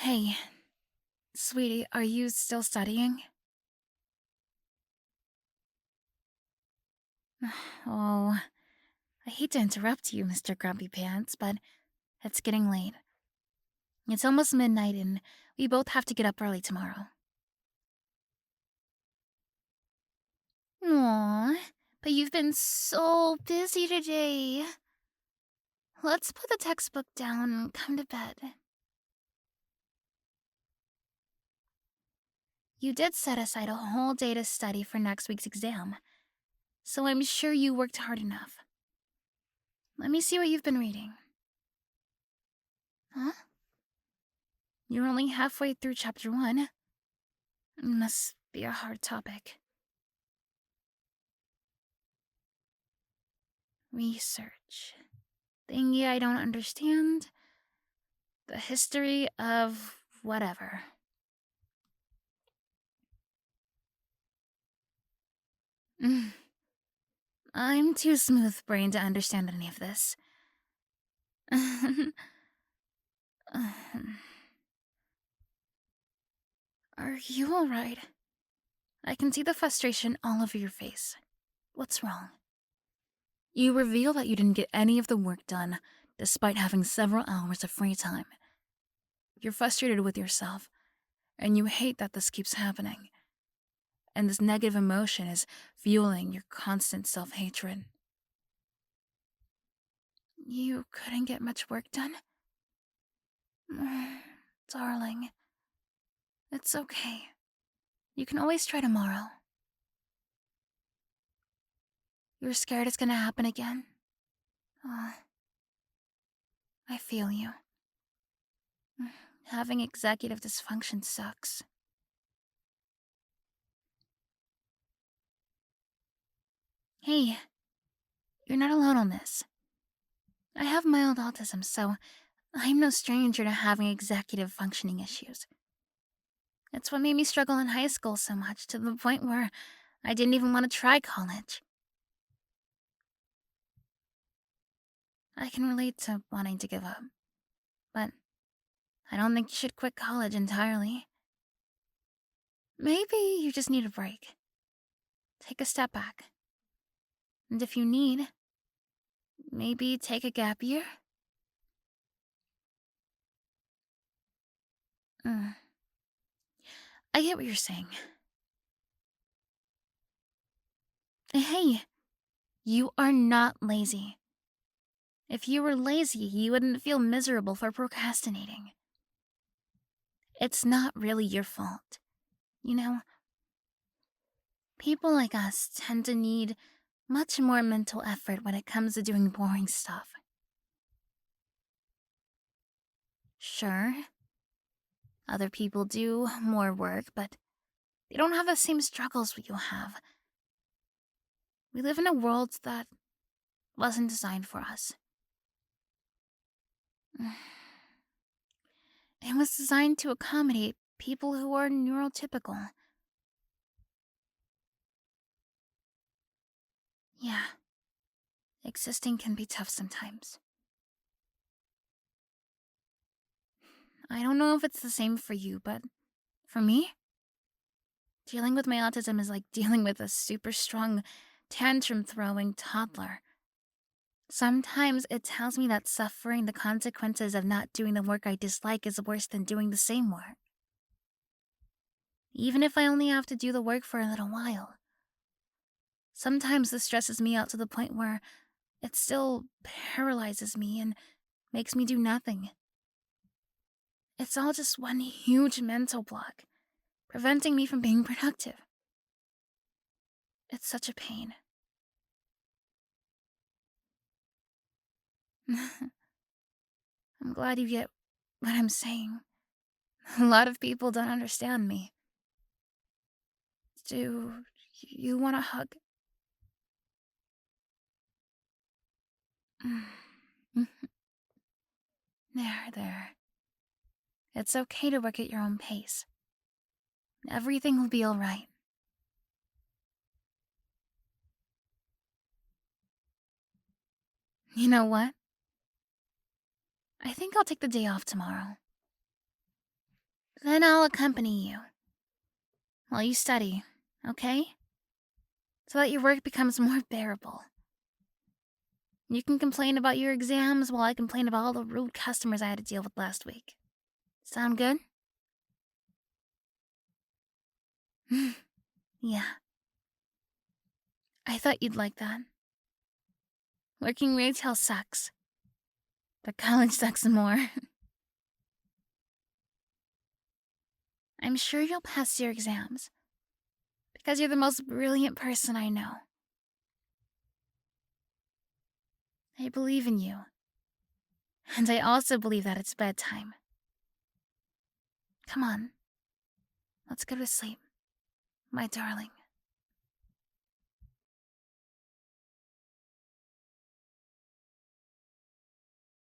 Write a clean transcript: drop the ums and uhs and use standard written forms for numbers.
Hey, sweetie, are you still studying? Oh, I hate to interrupt you, Mr. Grumpy Pants, but it's getting late. It's almost midnight and we both have to get up early tomorrow. Aw, but you've been so busy today. Let's put the textbook down and come to bed. You did set aside a whole day to study for next week's exam, so I'm sure you worked hard enough. Let me see what you've been reading. Huh? You're only halfway through chapter 1. Must be a hard topic. Research. Thingy I don't understand. The history of whatever. I'm too smooth-brained to understand any of this. Are you alright? I can see the frustration all over your face. What's wrong? You reveal that you didn't get any of the work done, despite having several hours of free time. You're frustrated with yourself, and you hate that this keeps happening. And this negative emotion is fueling your constant self-hatred. You couldn't get much work done? Darling, it's okay. You can always try tomorrow. You're scared it's gonna happen again? I feel you. Having executive dysfunction sucks. Hey, you're not alone on this. I have mild autism, so I'm no stranger to having executive functioning issues. It's what made me struggle in high school so much, to the point where I didn't even want to try college. I can relate to wanting to give up, but I don't think you should quit college entirely. Maybe you just need a break. Take a step back. And if you need, maybe take a gap year? I get what you're saying. Hey, you are not lazy. If you were lazy, you wouldn't feel miserable for procrastinating. It's not really your fault. You know, people like us tend to need much more mental effort when it comes to doing boring stuff. Sure, other people do more work, but they don't have the same struggles you have. We live in a world that wasn't designed for us. It was designed to accommodate people who are neurotypical. Yeah, existing can be tough sometimes. I don't know if it's the same for you, but for me, dealing with my autism is like dealing with a super strong, tantrum-throwing toddler. Sometimes it tells me that suffering the consequences of not doing the work I dislike is worse than doing the same work. Even if I only have to do the work for a little while. Sometimes this stresses me out to the point where it still paralyzes me and makes me do nothing. It's all just one huge mental block, preventing me from being productive. It's such a pain. I'm glad you get what I'm saying. A lot of people don't understand me. Do you want a hug? There. It's okay to work at your own pace. Everything will be alright. You know what? I think I'll take the day off tomorrow. Then I'll accompany you while you study, okay? So that your work becomes more bearable. You can complain about your exams while I complain about all the rude customers I had to deal with last week. Sound good? Yeah. I thought you'd like that. Working retail sucks, but college sucks more. I'm sure you'll pass your exams, because you're the most brilliant person I know. I believe in you. And I also believe that it's bedtime. Come on, let's go to sleep, my darling.